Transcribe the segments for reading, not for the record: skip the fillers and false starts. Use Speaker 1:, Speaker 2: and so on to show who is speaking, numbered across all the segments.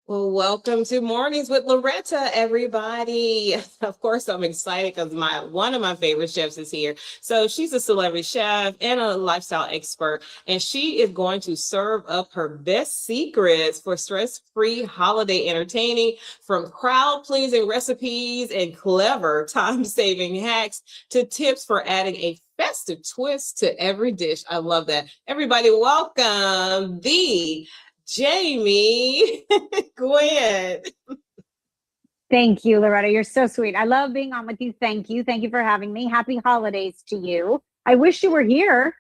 Speaker 1: Well, welcome to Mornings with Loretta, everybody. Of course, I'm excited because one of my favorite chefs is here. So she's a celebrity chef and a lifestyle expert, and she is going to serve up her best secrets for stress-free holiday entertaining, from crowd-pleasing recipes and clever time-saving hacks to tips for adding a festive twist to every dish. I love that. Everybody, welcome the Jamie Gwen.
Speaker 2: Thank you, Loretta. You're so sweet. I love being on with you. Thank you. Thank you for having me. Happy holidays to you. I wish you were here.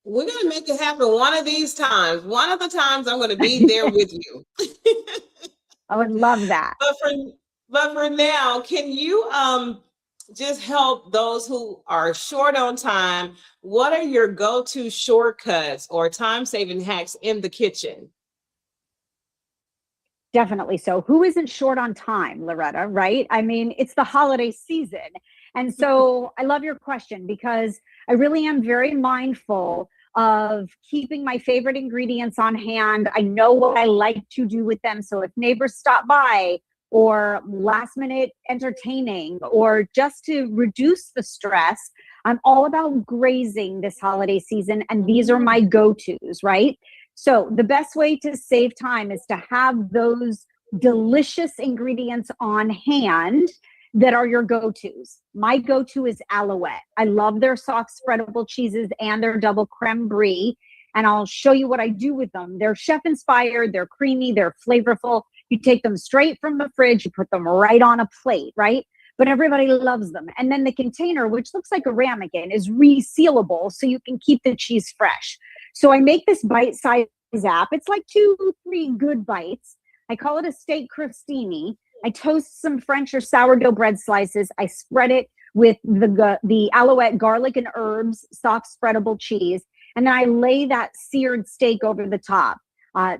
Speaker 1: We're going to make it happen one of these times. One of the times I'm going to be there with you.
Speaker 2: I would love that.
Speaker 1: But for now, can you just help those who are short on time? What are your go-to shortcuts or time-saving hacks in the kitchen?
Speaker 2: Definitely so. Who isn't short on time, Loretta, right? I mean, it's the holiday season. And so I love your question because I really am very mindful of keeping my favorite ingredients on hand. I know what I like to do with them. So if neighbors stop by or last minute entertaining or just to reduce the stress, I'm all about grazing this holiday season. And these are my go-tos, right? So the best way to save time is to have those delicious ingredients on hand that are your go-tos. My go-to is Alouette. I love their soft spreadable cheeses and their double creme brie. And I'll show you what I do with them. They're chef inspired, they're creamy, they're flavorful. You take them straight from the fridge, you put them right on a plate, right? But everybody loves them. And then the container, which looks like a ramekin, is resealable so you can keep the cheese fresh. So I make this bite-sized app. It's like 2-3 good bites. I call it a steak crostini. I toast some French or sourdough bread slices. I spread it with the Alouette garlic and herbs, soft spreadable cheese. And then I lay that seared steak over the top.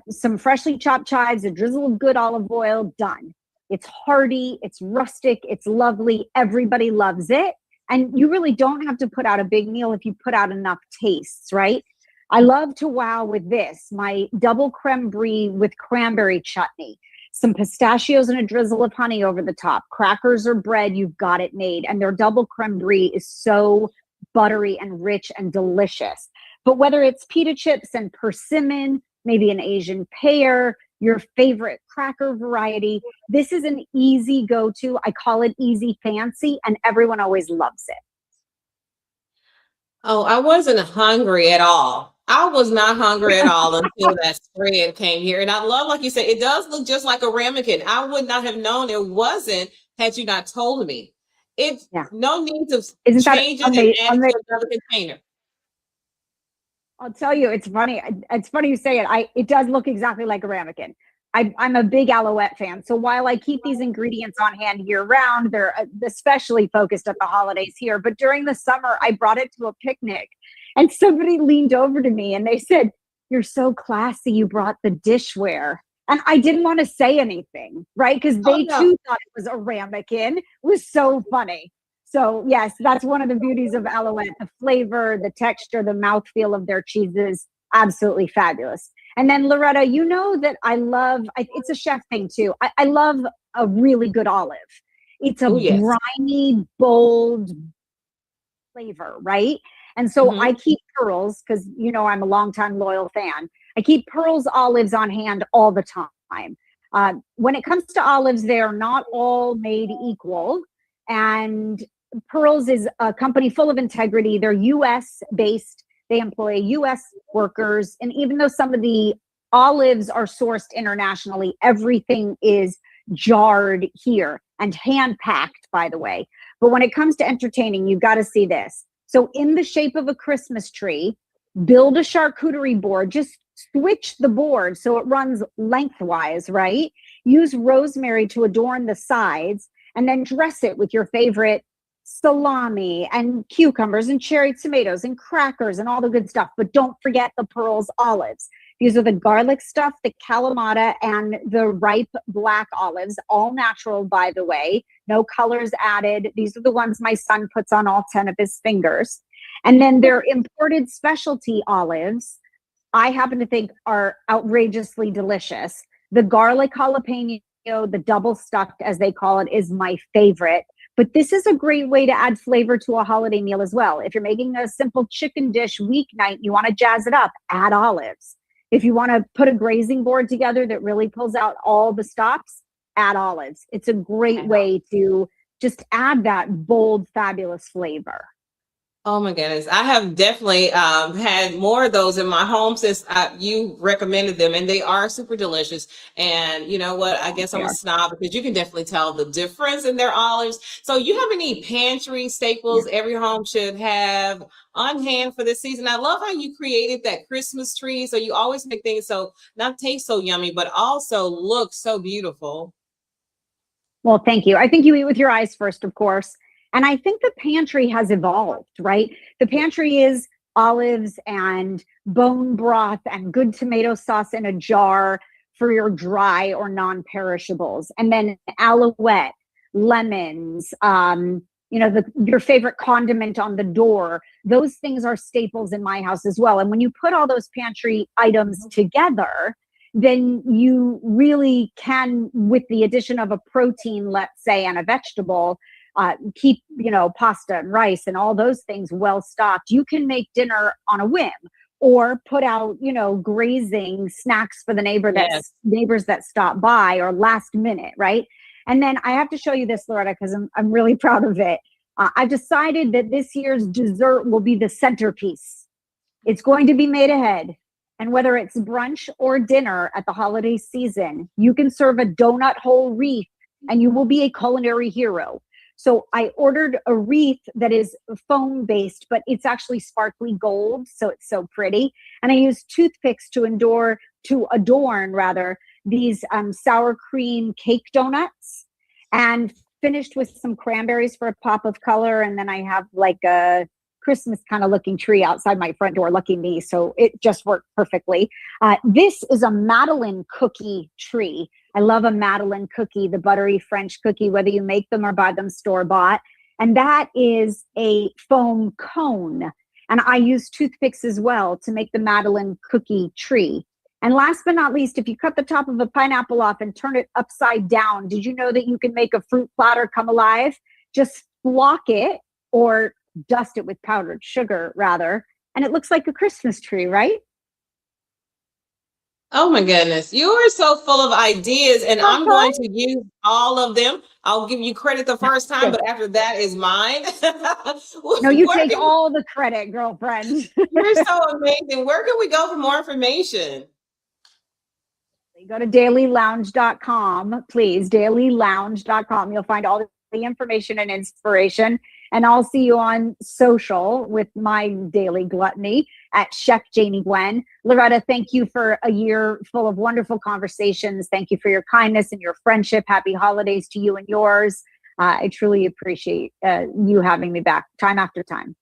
Speaker 2: Some freshly chopped chives, a drizzle of good olive oil, done. It's hearty, it's rustic, it's lovely. Everybody loves it. And you really don't have to put out a big meal if you put out enough tastes, right? I love to wow with this, my double creme brie with cranberry chutney, some pistachios and a drizzle of honey over the top, crackers or bread, you've got it made. And their double creme brie is so buttery and rich and delicious. But whether it's pita chips and persimmon, maybe an Asian pear, your favorite cracker variety, this is an easy go-to. I call it easy fancy, and everyone always loves it.
Speaker 1: Oh, I wasn't hungry at all. I was not hungry at all until that spread came here. And I love, like you said, it does look just like a ramekin. I would not have known it wasn't had you not told me. It's no need to change it and add it to another container.
Speaker 2: I'll tell you, it's funny. It's funny you say it. It does look exactly like a ramekin. I'm a big Alouette fan. So while I keep these ingredients on hand year round, they're especially focused at the holidays here. But during the summer, I brought it to a picnic and somebody leaned over to me and they said, "You're so classy. You brought the dishware." And I didn't want to say anything, right? Because they too thought it was a ramekin. It was so funny. So yes, that's one of the beauties of Alouette, the flavor, the texture, the mouthfeel of their cheeses, absolutely fabulous. And then Loretta, you know that I love, it's a chef thing too. I love a really good olive. It's a briny, bold flavor, right? And so I keep Pearls, because you know I'm a longtime loyal fan. I keep Pearls olives on hand all the time. When it comes to olives, they are not all made equal. And Pearls is a company full of integrity. They're US based. They employ US workers. And even though some of the olives are sourced internationally, everything is jarred here and hand packed, by the way. But when it comes to entertaining, you've got to see this. So in the shape of a Christmas tree, build a charcuterie board. Just switch the board so it runs lengthwise, right? Use rosemary to adorn the sides, and then dress it with your favorite salami and cucumbers and cherry tomatoes and crackers and all the good stuff. But don't forget the Pearls olives. These are the garlic stuff, the Kalamata, and the ripe black olives, all natural, by the way, no colors added. These are the ones my son puts on all 10 of his fingers. And then their imported specialty olives, I happen to think are outrageously delicious. The garlic jalapeno, the double stuffed, as they call it, is my favorite. But this is a great way to add flavor to a holiday meal as well. If you're making a simple chicken dish weeknight, you want to jazz it up, add olives. If you want to put a grazing board together that really pulls out all the stops, add olives. It's a great way to just add that bold, fabulous flavor.
Speaker 1: Oh my goodness. I have definitely had more of those in my home since you recommended them, and they are super delicious. And you know what? I guess I'm a snob because you can definitely tell the difference in their olives. So you have any pantry staples every home should have on hand for this season? I love how you created that Christmas tree. So you always make things so not taste so yummy, but also look so beautiful.
Speaker 2: Well, thank you. I think you eat with your eyes first, of course. And I think the pantry has evolved, right? The pantry is olives and bone broth and good tomato sauce in a jar for your dry or non-perishables. And then alouette, lemons, your favorite condiment on the door. Those things are staples in my house as well. And when you put all those pantry items together, then you really can, with the addition of a protein, let's say, and a vegetable, keep, pasta and rice and all those things well stocked. You can make dinner on a whim or put out, grazing snacks for the neighbors that stop by or last minute, right? And then I have to show you this, Loretta, because I'm really proud of it. I've decided that this year's dessert will be the centerpiece. It's going to be made ahead. And whether it's brunch or dinner at the holiday season, you can serve a donut hole wreath and you will be a culinary hero. So I ordered a wreath that is foam based, but it's actually sparkly gold. So it's so pretty. And I used toothpicks to adorn these sour cream cake donuts, and finished with some cranberries for a pop of color. And then I have like a Christmas kind of looking tree outside my front door. Lucky me. So it just worked perfectly. This is a Madeleine cookie tree. I love a Madeleine cookie, the buttery French cookie, whether you make them or buy them store bought. And that is a foam cone. And I use toothpicks as well to make the Madeleine cookie tree. And last but not least, if you cut the top of a pineapple off and turn it upside down, did you know that you can make a fruit platter come alive? Just block it or dust it with powdered sugar rather, and it looks like a Christmas tree, right?
Speaker 1: Oh my goodness. You are so full of ideas, and I'm going to use all of them. I'll give you credit the first time, but after that is mine.
Speaker 2: No, you take all the credit, girlfriend.
Speaker 1: You're so amazing. Where can we go for more information?
Speaker 2: Go to dailylounge.com, please. Dailylounge.com. You'll find all the information and inspiration. And I'll see you on social with my daily gluttony at Chef Janie Gwen. Loretta, thank you for a year full of wonderful conversations. Thank you for your kindness and your friendship. Happy holidays to you and yours. I truly appreciate you having me back time after time.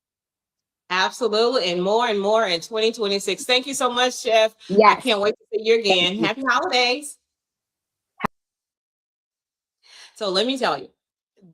Speaker 1: Absolutely. And more in 2026. Thank you so much, Chef.
Speaker 2: Yes.
Speaker 1: I can't wait to see you again. Happy holidays. So let me tell you,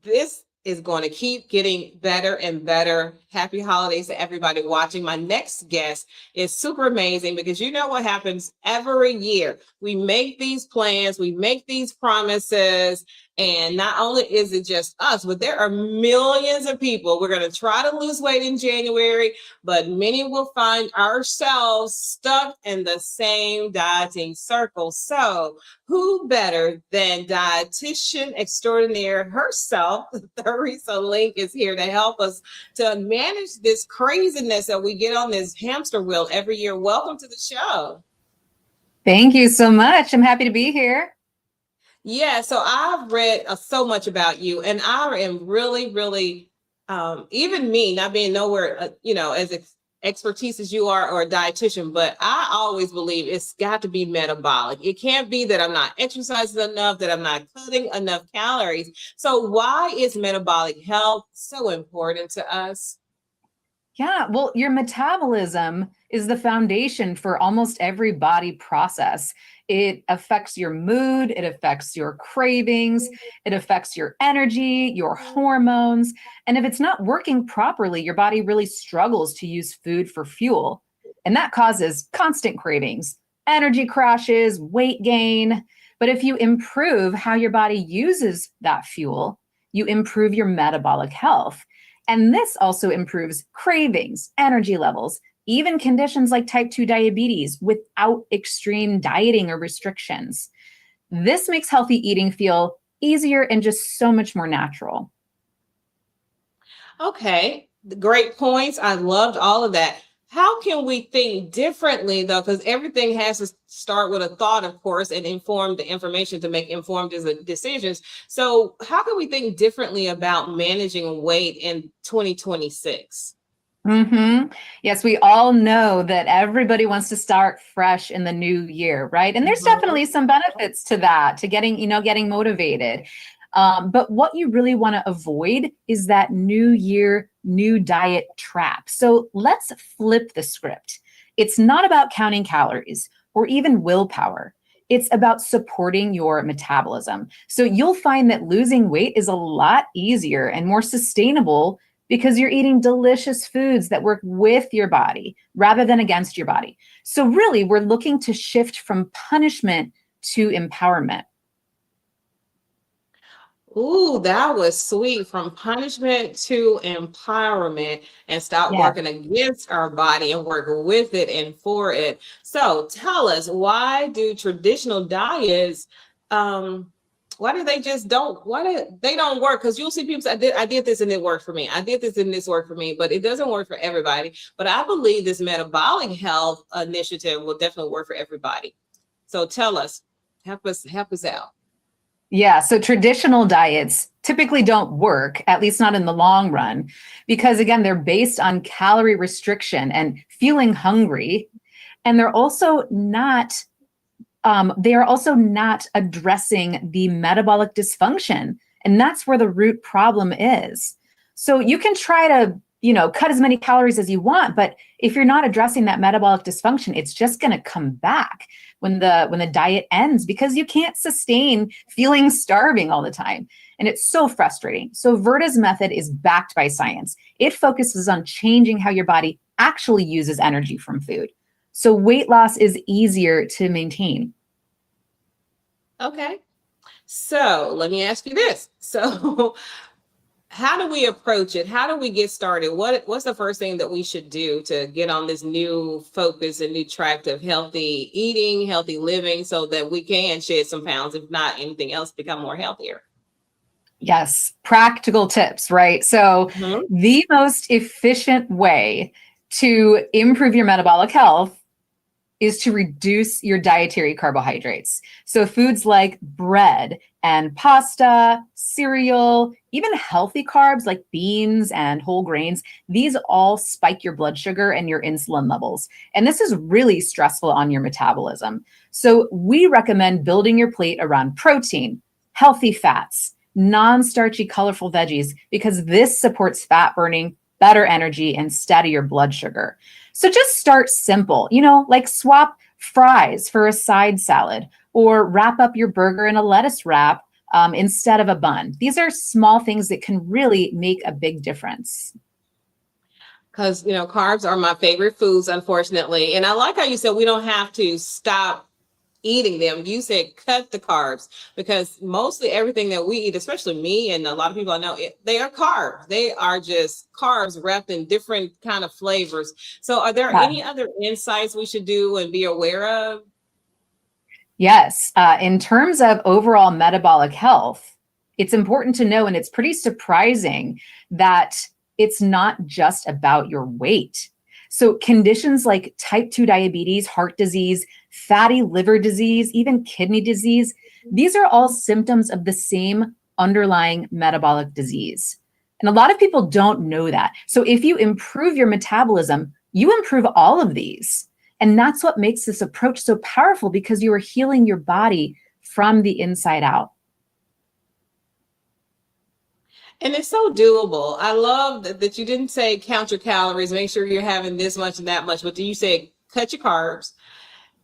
Speaker 1: this is going to keep getting better and better. Happy holidays to everybody watching. My next guest is super amazing because you know what happens every year. We make these plans, we make these promises, and not only is it just us, but there are millions of people. We're going to try to lose weight in January, but many will find ourselves stuck in the same dieting circle. So who better than dietitian extraordinaire herself, Theresa Link, is here to help us to manage this craziness that we get on this hamster wheel every year. Welcome to the show.
Speaker 3: Thank you so much. I'm happy to be here.
Speaker 1: Yeah, so I've read so much about you, and I am really, even me, not being nowhere, as expertise as you are or a dietitian, but I always believe it's got to be metabolic. It can't be that I'm not exercising enough, that I'm not cutting enough calories. So why is metabolic health so important to us?
Speaker 3: Yeah, well, your metabolism is the foundation for almost every body process. It affects your mood, it affects your cravings, it affects your energy, your hormones. And if it's not working properly, your body really struggles to use food for fuel. And that causes constant cravings, energy crashes, weight gain. But if you improve how your body uses that fuel, you improve your metabolic health. And this also improves cravings, energy levels, even conditions like type 2 diabetes without extreme dieting or restrictions. This makes healthy eating feel easier and just so much more natural.
Speaker 1: Okay, great points. I loved all of that. How can we think differently though? Because everything has to start with a thought, of course, and inform the information to make informed decisions. So, how can we think differently about managing weight in 2026?
Speaker 3: Yes, we all know that everybody wants to start fresh in the new year, right? And there's definitely some benefits to that, to getting motivated. But what you really want to avoid is that new year, new diet trap. So let's flip the script. It's not about counting calories or even willpower. It's about supporting your metabolism. So you'll find that losing weight is a lot easier and more sustainable because you're eating delicious foods that work with your body rather than against your body. So really, we're looking to shift from punishment to empowerment.
Speaker 1: Ooh, that was sweet. From punishment to empowerment, and stop
Speaker 3: Yeah.
Speaker 1: working against our body and work with it and for it. So tell us, why do traditional diets, why do they just don't, why do they don't work? Because you'll see people say, I did this and it worked for me. I did this and this worked for me, but it doesn't work for everybody. But I believe this metabolic health initiative will definitely work for everybody. So tell us, help us out.
Speaker 3: Yeah, so traditional diets typically don't work, at least not in the long run, because again, they're based on calorie restriction and feeling hungry. And they are also not addressing the metabolic dysfunction. And that's where the root problem is. So you can try to, cut as many calories as you want, but if you're not addressing that metabolic dysfunction, it's just going to come back when the diet ends because you can't sustain feeling starving all the time. And it's so frustrating. So Virta's method is backed by science. It focuses on changing how your body actually uses energy from food. So weight loss is easier to maintain.
Speaker 1: Okay. So let me ask you this. So how do we approach it? How do we get started? What's the first thing that we should do to get on this new focus and new track of healthy eating, healthy living, so that we can shed some pounds, if not anything else, become more healthier?
Speaker 3: Yes, practical tips, right? So the most efficient way to improve your metabolic health is to reduce your dietary carbohydrates. So foods like bread and pasta, cereal, even healthy carbs like beans and whole grains, these all spike your blood sugar and your insulin levels. And this is really stressful on your metabolism. So we recommend building your plate around protein, healthy fats, non-starchy, colorful veggies, because this supports fat burning, better energy, and steadier blood sugar. So just start simple, like swap fries for a side salad or wrap up your burger in a lettuce wrap instead of a bun. These are small things that can really make a big difference.
Speaker 1: Because, carbs are my favorite foods, unfortunately. And I like how you said we don't have to stop eating them. You said cut the carbs, because mostly everything that we eat, especially me and a lot of people I know, they are carbs. They are just carbs wrapped in different kind of flavors. So are there any other insights we should do and be aware of?
Speaker 3: Yes. In terms of overall metabolic health, it's important to know, and it's pretty surprising, that it's not just about your weight. So conditions like type 2 diabetes, heart disease, fatty liver disease, even kidney disease, these are all symptoms of the same underlying metabolic disease. And a lot of people don't know that. So if you improve your metabolism, you improve all of these. And that's what makes this approach so powerful, because you are healing your body from the inside out.
Speaker 1: And it's so doable. I love that you didn't say count your calories, make sure you're having this much and that much, but you say cut your carbs,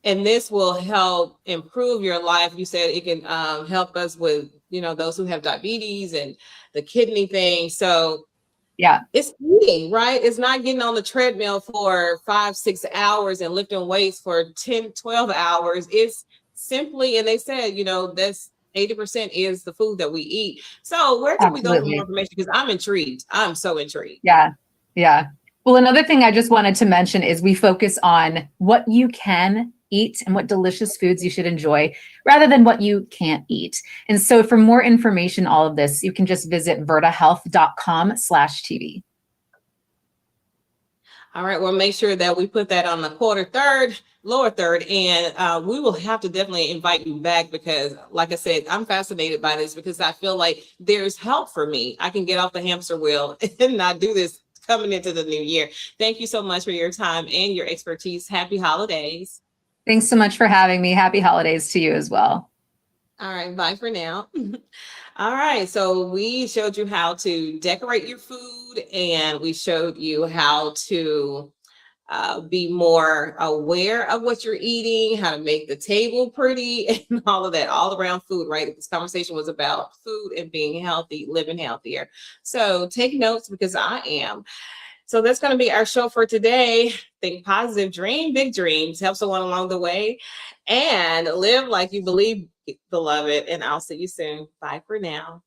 Speaker 1: and this will help improve your life. You said it can help us with, those who have diabetes and the kidney thing. So
Speaker 3: yeah,
Speaker 1: it's eating, right? It's not getting on the treadmill for 5-6 hours and lifting weights for 10-12 hours. It's simply, and they said, that's 80% is the food that we eat. So where can we go for more
Speaker 3: Absolutely.
Speaker 1: information? Because I'm intrigued. I'm so intrigued.
Speaker 3: Yeah. Yeah. Well, another thing I just wanted to mention is we focus on what you can eat and what delicious foods you should enjoy rather than what you can't eat. And so for more information, all of this, you can just visit virtahealth.com/TV.
Speaker 1: All right. Well, make sure that we put that on the lower third, and we will have to definitely invite you back because, like I said, I'm fascinated by this because I feel like there's help for me. I can get off the hamster wheel and not do this coming into the new year. Thank you so much for your time and your expertise. Happy holidays.
Speaker 3: Thanks so much for having me. Happy holidays to you as well.
Speaker 1: All right. Bye for now. All right. So we showed you how to decorate your food, and we showed you how to be more aware of what you're eating, how to make the table pretty, and all of that, all around food, right? This conversation was about food and being healthy, living healthier. So take notes because I am. So that's going to be our show for today. Think positive, dream big dreams, help someone along the way, and live like you believe, beloved. And I'll see you soon. Bye for now.